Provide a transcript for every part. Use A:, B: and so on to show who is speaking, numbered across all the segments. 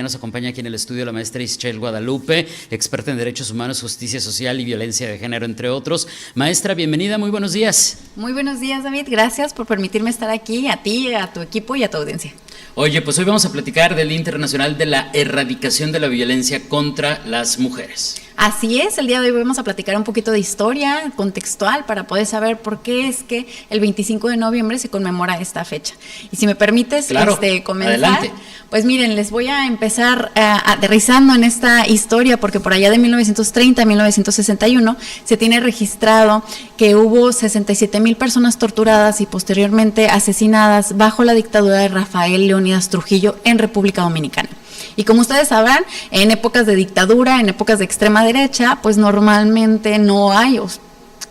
A: nos acompaña aquí en el estudio la maestra Ischel Guadalupe, experta en derechos humanos, justicia social y violencia de género, entre otros. Maestra, bienvenida, muy buenos días.
B: Muy buenos días, David. Gracias por permitirme estar aquí, a ti, a tu equipo y a tu audiencia.
A: Oye, pues hoy vamos a platicar del Día Internacional de la Erradicación de la Violencia contra las Mujeres.
B: Así es, el día de hoy vamos a platicar un poquito de historia contextual para poder saber por qué es que el 25 de noviembre se conmemora esta fecha. Y si me permites,
A: claro,
B: comenzar,
A: adelante.
B: Pues miren, les voy a empezar aterrizando en esta historia, porque por allá de 1930 a 1961 se tiene registrado que hubo 67,000 personas torturadas y posteriormente asesinadas bajo la dictadura de Rafael Leónidas Trujillo en República Dominicana. Y como ustedes sabrán, en épocas de dictadura, en épocas de extrema derecha, pues normalmente no hay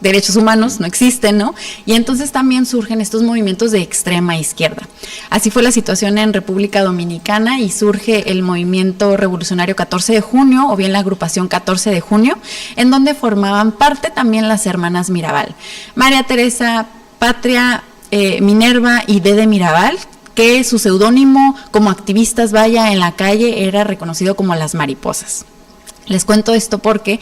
B: derechos humanos, no existen, ¿no? Y entonces también surgen estos movimientos de extrema izquierda. Así fue la situación en República Dominicana y surge el movimiento revolucionario 14 de junio, o bien la agrupación 14 de junio, en donde formaban parte también las hermanas Mirabal. María Teresa, Patria, Minerva y Dede Mirabal, que su seudónimo como activistas en la calle era reconocido como las mariposas. Les cuento esto porque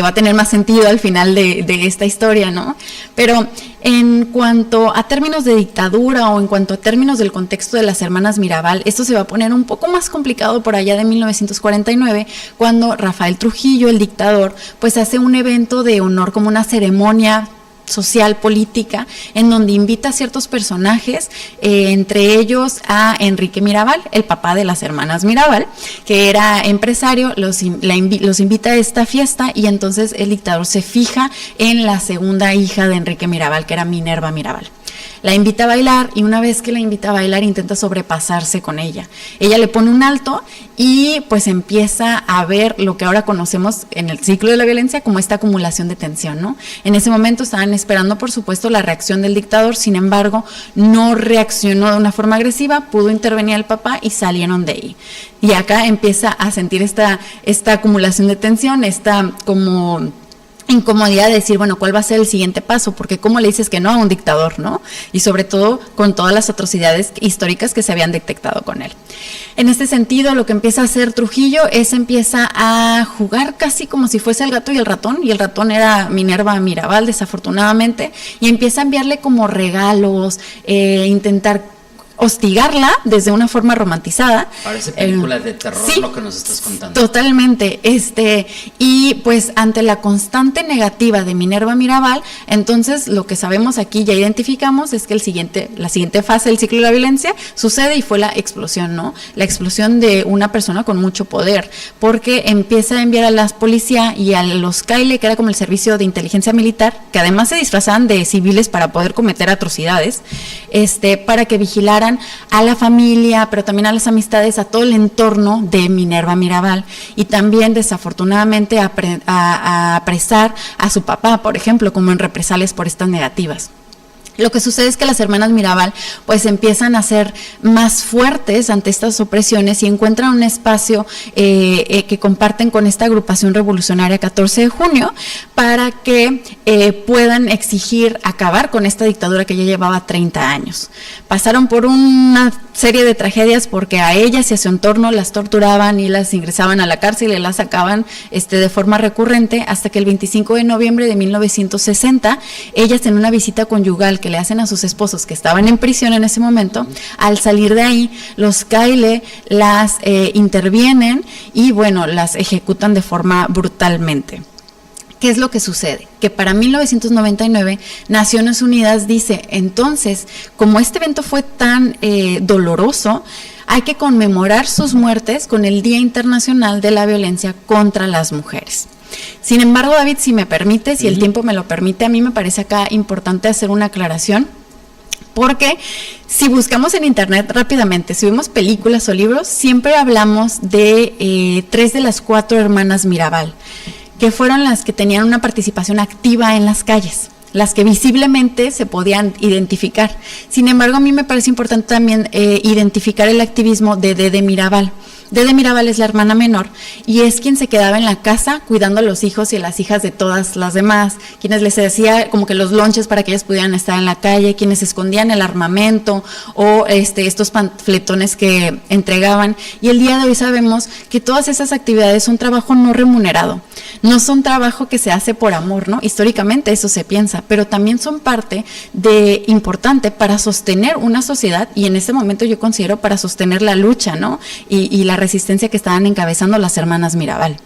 B: va a tener más sentido al final de esta historia, ¿no? Pero en cuanto a términos de dictadura o en cuanto a términos del contexto de las hermanas Mirabal, esto se va a poner un poco más complicado por allá de 1949, cuando Rafael Trujillo, el dictador, pues hace un evento de honor, como una ceremonia social, política, en donde invita a ciertos personajes, entre ellos a Enrique Mirabal, el papá de las hermanas Mirabal, que era empresario, los invita a esta fiesta, y entonces el dictador se fija en la segunda hija de Enrique Mirabal, que era Minerva Mirabal. La invita a bailar, y una vez que la invita a bailar intenta sobrepasarse con ella. Ella le pone un alto y pues empieza a ver lo que ahora conocemos en el ciclo de la violencia como esta acumulación de tensión, ¿no? En ese momento estaban esperando, por supuesto, la reacción del dictador, sin embargo, no reaccionó de una forma agresiva, pudo intervenir el papá y salieron de ahí. Y acá empieza a sentir esta acumulación de tensión, esta como incomodidad de decir, bueno, ¿cuál va a ser el siguiente paso? Porque ¿cómo le dices que no a un dictador, no? Y sobre todo con todas las atrocidades históricas que se habían detectado con él. En este sentido, lo que empieza a hacer Trujillo empieza a jugar casi como si fuese el gato y el ratón era Minerva Mirabal, desafortunadamente, y empieza a enviarle como regalos, intentar hostigarla desde una forma romantizada.
A: Parece película de terror, sí, lo que nos estás contando.
B: Totalmente, y pues ante la constante negativa de Minerva Mirabal, entonces lo que sabemos aquí, ya identificamos, es que la siguiente fase del ciclo de la violencia sucede y fue la explosión, ¿no? La explosión de una persona con mucho poder, porque empieza a enviar a la policía y a los CAILE, que era como el servicio de inteligencia militar, que además se disfrazaban de civiles para poder cometer atrocidades, para que vigilaran a la familia, pero también a las amistades, a todo el entorno de Minerva Mirabal, y también desafortunadamente a apresar a su papá, por ejemplo, como en represalias por estas negativas. Lo que sucede es que las hermanas Mirabal pues empiezan a ser más fuertes ante estas opresiones y encuentran un espacio que comparten con esta agrupación revolucionaria 14 de junio para que puedan exigir acabar con esta dictadura que ya llevaba 30 años. Pasaron por una serie de tragedias porque a ellas y a su entorno las torturaban y las ingresaban a la cárcel y las sacaban de forma recurrente, hasta que el 25 de noviembre de 1960, ellas, en una visita conyugal que le hacen a sus esposos que estaban en prisión en ese momento, al salir de ahí, los CAILE las intervienen y bueno, las ejecutan de forma brutalmente. ¿Qué es lo que sucede? Que para 1999 Naciones Unidas dice, entonces, como este evento fue tan doloroso, hay que conmemorar sus muertes con el Día Internacional de la Violencia contra las Mujeres. Sin embargo, David, si me permites, si el tiempo me lo permite, a mí me parece acá importante hacer una aclaración, porque si buscamos en internet rápidamente, si vemos películas o libros, siempre hablamos de 3 de las 4 hermanas Mirabal, que fueron las que tenían una participación activa en las calles, las que visiblemente se podían identificar. Sin embargo, a mí me parece importante también identificar el activismo de Dede Mirabal. Dede Mirabal es la hermana menor y es quien se quedaba en la casa cuidando a los hijos y a las hijas de todas las demás, quienes les hacía como que los lonches para que ellas pudieran estar en la calle, quienes escondían el armamento o estos panfletones que entregaban. Y el día de hoy sabemos que todas esas actividades son trabajo no remunerado, no son trabajo que se hace por amor, ¿no? Históricamente eso se piensa, pero también son parte de importante para sostener una sociedad y en este momento yo considero para sostener la lucha, ¿no? Y la resistencia que estaban encabezando las hermanas Mirabal.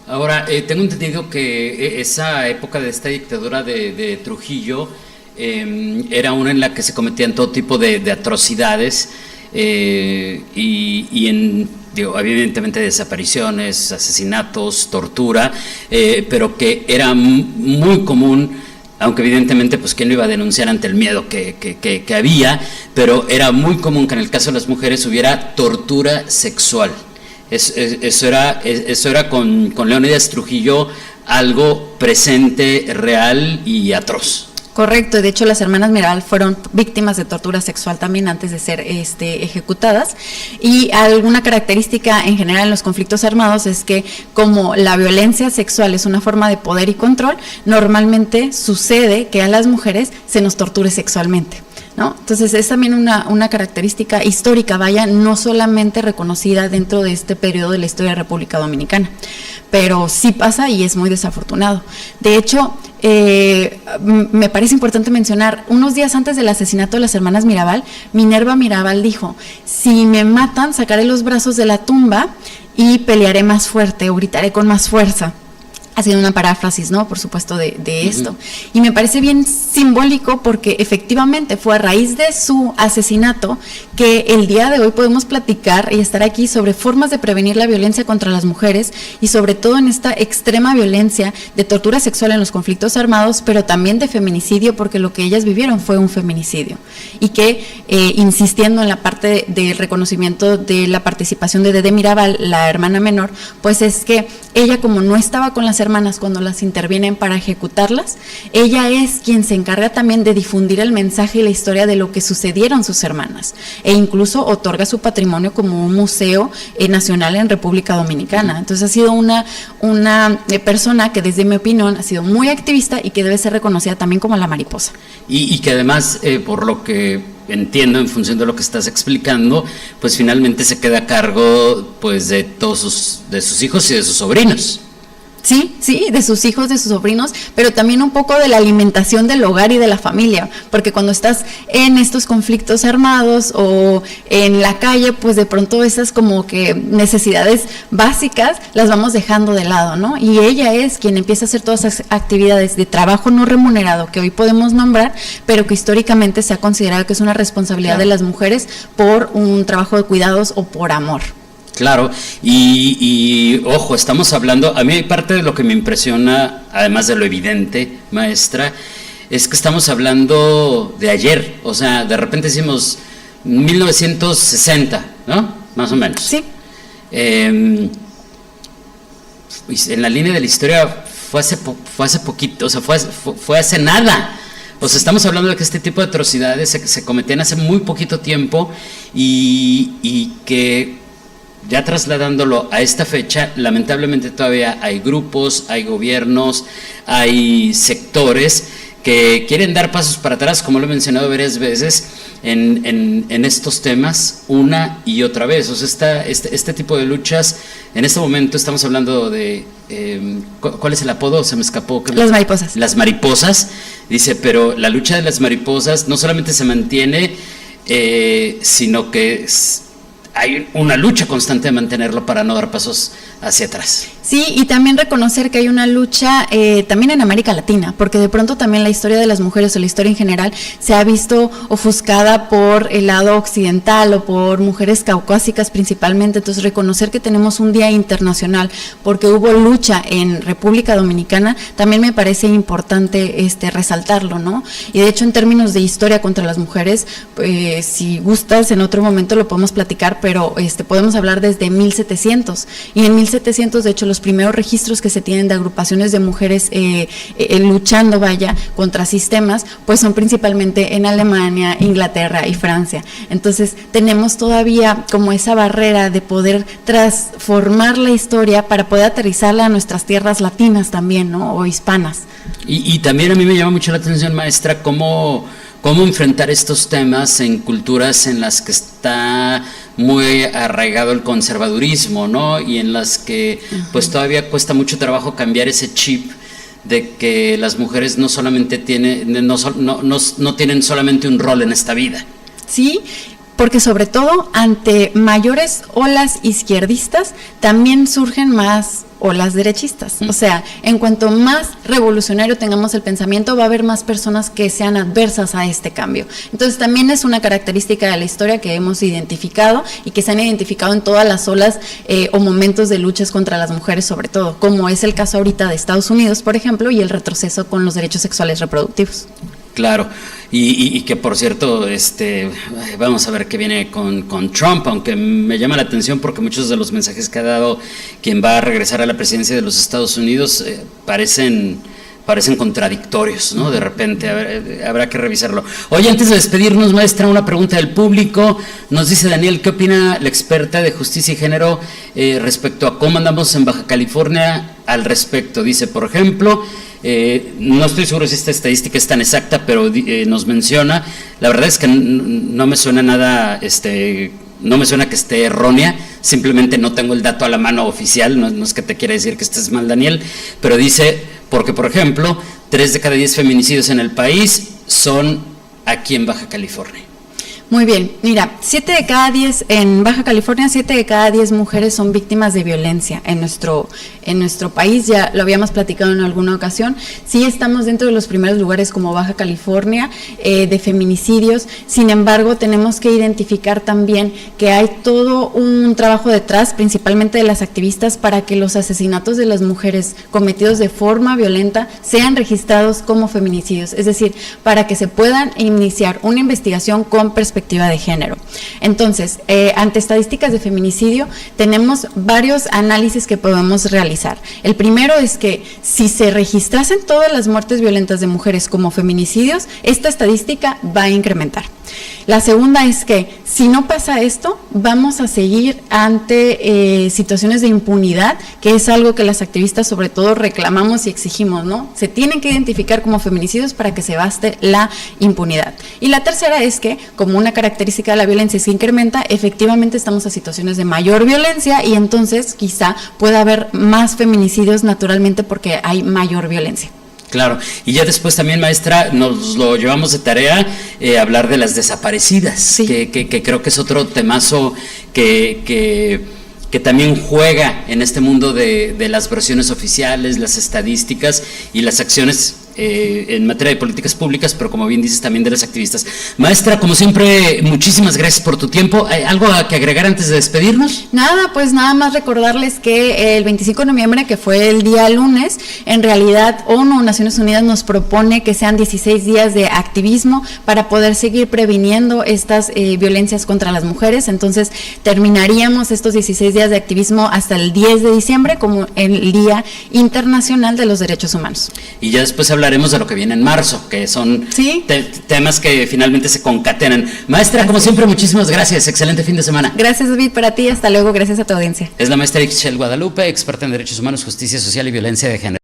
A: Ahora, tengo entendido que esa época de esta dictadura de Trujillo era una en la que se cometían todo tipo de atrocidades y evidentemente desapariciones, asesinatos, tortura, pero que era muy común, aunque evidentemente pues quién lo iba a denunciar ante el miedo que había, pero era muy común que en el caso de las mujeres hubiera tortura sexual. Eso era con Leónidas Trujillo algo presente, real y atroz.
B: Correcto, de hecho las hermanas Mirabal fueron víctimas de tortura sexual también antes de ser ejecutadas, y alguna característica en general en los conflictos armados es que como la violencia sexual es una forma de poder y control, normalmente sucede que a las mujeres se nos torture sexualmente, ¿no? Entonces es también una característica histórica, vaya, no solamente reconocida dentro de este periodo de la historia de la República Dominicana, pero sí pasa y es muy desafortunado. De hecho, me parece importante mencionar, unos días antes del asesinato de las hermanas Mirabal, Minerva Mirabal dijo: si me matan, sacaré los brazos de la tumba y pelearé más fuerte o gritaré con más fuerza. Ha sido una paráfrasis, ¿no? Por supuesto, de esto. Y me parece bien simbólico porque efectivamente fue a raíz de su asesinato que el día de hoy podemos platicar y estar aquí sobre formas de prevenir la violencia contra las mujeres y sobre todo en esta extrema violencia de tortura sexual en los conflictos armados, pero también de feminicidio, porque lo que ellas vivieron fue un feminicidio. Y que, insistiendo en la parte del reconocimiento de la participación de Dede Mirabal, la hermana menor, pues es que ella, como no estaba con las hermanas cuando las intervienen para ejecutarlas, ella es quien se encarga también de difundir el mensaje y la historia de lo que sucedieron sus hermanas, e incluso otorga su patrimonio como un museo nacional en República Dominicana. Entonces ha sido una persona que, desde mi opinión, ha sido muy activista y que debe ser reconocida también como la mariposa.
A: Y que además, por lo que entiendo, en función de lo que estás explicando, pues finalmente se queda a cargo pues de todos de sus hijos y de sus sobrinos.
B: Sí, de sus hijos, de sus sobrinos, pero también un poco de la alimentación del hogar y de la familia, porque cuando estás en estos conflictos armados o en la calle, pues de pronto esas como que necesidades básicas las vamos dejando de lado, ¿no? Y ella es quien empieza a hacer todas esas actividades de trabajo no remunerado que hoy podemos nombrar, pero que históricamente se ha considerado que es una responsabilidad de las mujeres por un trabajo de cuidados o por amor.
A: Claro, y ojo, estamos hablando, a mí parte de lo que me impresiona, además de lo evidente, maestra, es que estamos hablando de ayer, o sea, de repente decimos 1960, ¿no? Más o menos.
B: Sí.
A: En la línea de la historia fue hace poquito, o sea, fue hace nada. O sea, estamos hablando de que este tipo de atrocidades se cometían hace muy poquito tiempo y que, ya trasladándolo a esta fecha, lamentablemente todavía hay grupos, hay gobiernos, hay sectores que quieren dar pasos para atrás, como lo he mencionado varias veces, en estos temas una y otra vez. O sea, este tipo de luchas, en este momento estamos hablando de, ¿cuál es el apodo? Se me escapó.
B: Las mariposas.
A: Las mariposas, dice, pero la lucha de las mariposas no solamente se mantiene, sino que hay una lucha constante de mantenerlo para no dar pasos hacia atrás.
B: Sí, y también reconocer que hay una lucha también en América Latina, porque de pronto también la historia de las mujeres o la historia en general se ha visto ofuscada por el lado occidental o por mujeres caucásicas principalmente. Entonces, reconocer que tenemos un día internacional porque hubo lucha en República Dominicana también me parece importante resaltarlo, ¿no? Y de hecho, en términos de historia contra las mujeres, si gustas, en otro momento lo podemos platicar, pero pero podemos hablar desde 1700. Y en 1700, de hecho, los primeros registros que se tienen de agrupaciones de mujeres luchando, contra sistemas, pues son principalmente en Alemania, Inglaterra y Francia. Entonces, tenemos todavía como esa barrera de poder transformar la historia para poder aterrizarla a nuestras tierras latinas también, ¿no? O hispanas.
A: Y también a mí me llama mucho la atención, maestra, cómo enfrentar estos temas en culturas en las que está muy arraigado el conservadurismo, ¿no? Y en las que pues todavía cuesta mucho trabajo cambiar ese chip de que las mujeres no solamente no tienen solamente un rol en esta vida.
B: Sí, porque sobre todo ante mayores olas izquierdistas también surgen más olas derechistas. O sea, en cuanto más revolucionario tengamos el pensamiento, va a haber más personas que sean adversas a este cambio. Entonces también es una característica de la historia que hemos identificado y que se han identificado en todas las olas o momentos de luchas contra las mujeres, sobre todo, como es el caso ahorita de Estados Unidos, por ejemplo, y el retroceso con los derechos sexuales reproductivos.
A: Claro, y que por cierto, vamos a ver qué viene con Trump, aunque me llama la atención porque muchos de los mensajes que ha dado quien va a regresar a la presidencia de los Estados Unidos parecen contradictorios, ¿no? De repente, habrá que revisarlo. Oye, antes de despedirnos, maestra, una pregunta del público. Nos dice Daniel, ¿qué opina la experta de justicia y género respecto a cómo andamos en Baja California al respecto? Dice, por ejemplo, no estoy seguro si esta estadística es tan exacta, pero nos menciona, la verdad es que no me suena nada, no me suena que esté errónea, simplemente no tengo el dato a la mano oficial, no es que te quiera decir que estés mal, Daniel, pero dice, porque por ejemplo, 3 de cada 10 feminicidios en el país son aquí en Baja California.
B: Muy bien, mira, 7 de cada 10 en Baja California, 7 de cada 10 mujeres son víctimas de violencia en nuestro país, ya lo habíamos platicado en alguna ocasión. Sí estamos dentro de los primeros lugares como Baja California de feminicidios, sin embargo tenemos que identificar también que hay todo un trabajo detrás, principalmente de las activistas, para que los asesinatos de las mujeres cometidos de forma violenta sean registrados como feminicidios, es decir, para que se puedan iniciar una investigación con perspectiva de género. Entonces, ante estadísticas de feminicidio, tenemos varios análisis que podemos realizar. El primero es que si se registrasen todas las muertes violentas de mujeres como feminicidios, esta estadística va a incrementar. La segunda es que si no pasa esto, vamos a seguir ante situaciones de impunidad, que es algo que las activistas sobre todo reclamamos y exigimos, ¿no? Se tienen que identificar como feminicidios para que se baste la impunidad. Y la tercera es que, como una característica de la violencia se incrementa, efectivamente estamos a situaciones de mayor violencia y entonces quizá pueda haber más feminicidios naturalmente porque hay mayor violencia.
A: Claro, y ya después también, maestra, nos lo llevamos de tarea hablar de las desaparecidas, sí. que creo que es otro temazo que también juega en este mundo de las versiones oficiales, las estadísticas y las acciones en materia de políticas públicas, pero como bien dices, también de las activistas. Maestra, como siempre, muchísimas gracias por tu tiempo. ¿Hay algo que agregar antes de despedirnos?
B: Nada, pues nada más recordarles que el 25 de noviembre, que fue el día lunes, en realidad ONU, Naciones Unidas, nos propone que sean 16 días de activismo para poder seguir previniendo estas violencias contra las mujeres. Entonces, terminaríamos estos 16 días de activismo hasta el 10 de diciembre como el Día Internacional de los Derechos Humanos.
A: Y ya después hablaremos de lo que viene en marzo, que son
B: ¿sí?
A: temas que finalmente se concatenan. Maestra, como siempre, muchísimas gracias. Excelente fin de semana.
B: Gracias, David, para ti. Hasta luego. Gracias a tu audiencia.
A: Es la maestra Ixchel Guadalupe, experta en derechos humanos, justicia social y violencia de género.